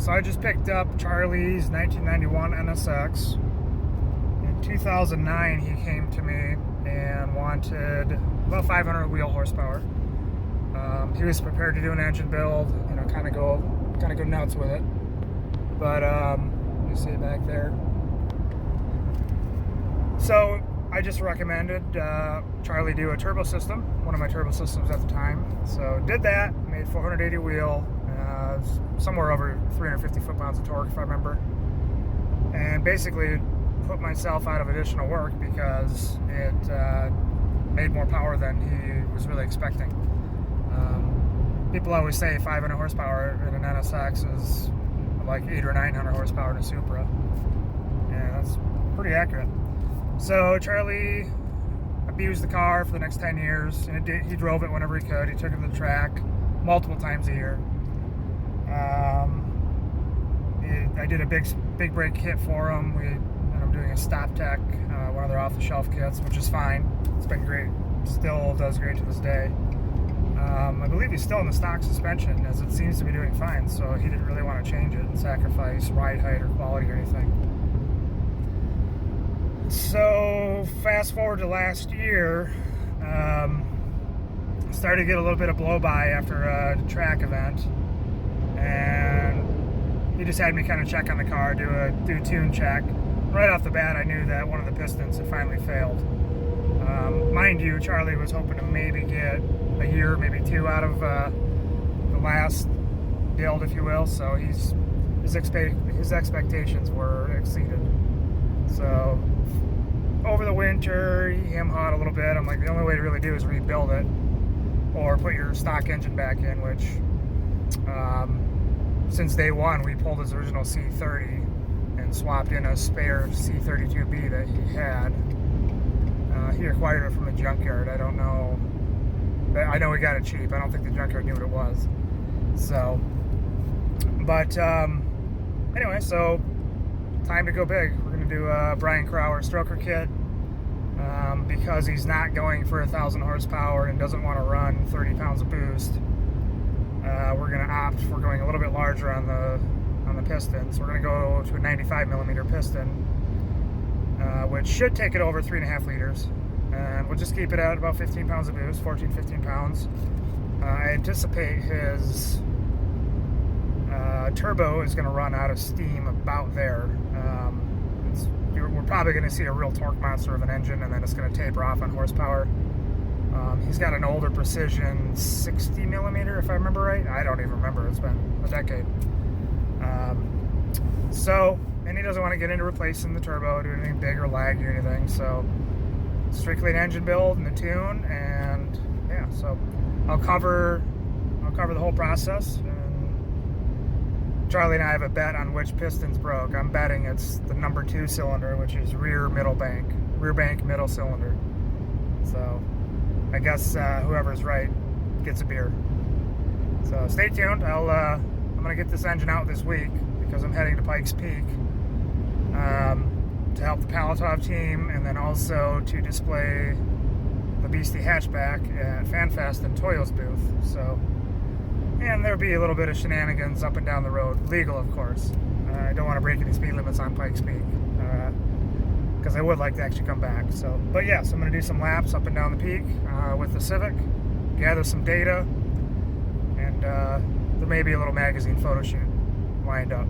So I just picked up Charlie's 1991 NSX. In 2009, he came to me and wanted about 500 wheel horsepower. He was prepared to do an engine build, you know, kind of go nuts with it. But you see it back there. So I just recommended Charlie do a turbo system, one of my turbo systems at the time. So did that, made 480 wheel, somewhere over 350 foot-pounds of torque, if I remember. And basically put myself out of additional work because it made more power than he was really expecting. People always say 500 horsepower in an NSX is like 800 or 900 horsepower in a Supra. And that's pretty accurate. So Charlie abused the car for the next 10 years, and he drove it whenever he could. He took it to the track multiple times a year. I did a big brake kit for him. We ended up doing a Stop Tech, one of their off-the-shelf kits, which is fine. It's been great. Still does great to this day. I believe he's still in the stock suspension, as it seems to be doing fine, so he didn't really want to change it and sacrifice ride height or quality or anything. So fast forward to last year, started to get a little bit of blow-by after a track event, and he just had me kind of check on the car, do a tune check. Right off the bat, I knew that one of the pistons had finally failed. Mind you, Charlie was hoping to maybe get a year, maybe two out of the last build, if you will. So his expectations were exceeded. So over the winter, he hem-hawed a little bit. I'm like, the only way to really do is rebuild it or put your stock engine back in, which since day one, we pulled his original C30 and swapped in a spare C32B that he had. He acquired it from a junkyard. I don't know. I know he got it cheap. I don't think the junkyard knew what it was. So, but anyway, so time to go big. We're going to do a Brian Crower stroker kit because he's not going for 1,000 horsepower and doesn't want to run 30 pounds of boost. We're going to opt for going a little bit larger on the pistons. We're going to go to a 95 millimeter piston, which should take it over 3.5 liters. And we'll just keep it at about 15 pounds of boost, 14, 15 pounds. I anticipate his turbo is going to run out of steam about there. We're probably going to see a real torque monster of an engine, and then it's going to taper off on horsepower. He's got an older Precision 60 millimeter, if I remember right. I don't even remember. It's been a decade. And he doesn't want to get into replacing the turbo, do anything big or laggy or anything. So strictly an engine build and a tune, and yeah. So I'll cover the whole process. And Charlie and I have a bet on which piston's broke. I'm betting it's the number 2 cylinder, which is rear bank middle cylinder. So I guess whoever's right gets a beer. So stay tuned. I'm gonna get this engine out this week because I'm heading to Pikes Peak to help the Palatov team, and then also to display the Beastie hatchback at FanFest and Toyo's booth. So, and there'll be a little bit of shenanigans up and down the road, legal of course. I don't want to break any speed limits on Pikes Peak because I would like to actually come back. So, but yes, I'm going to do some laps up and down the peak with the Civic, gather some data, and there may be a little magazine photo shoot lined up.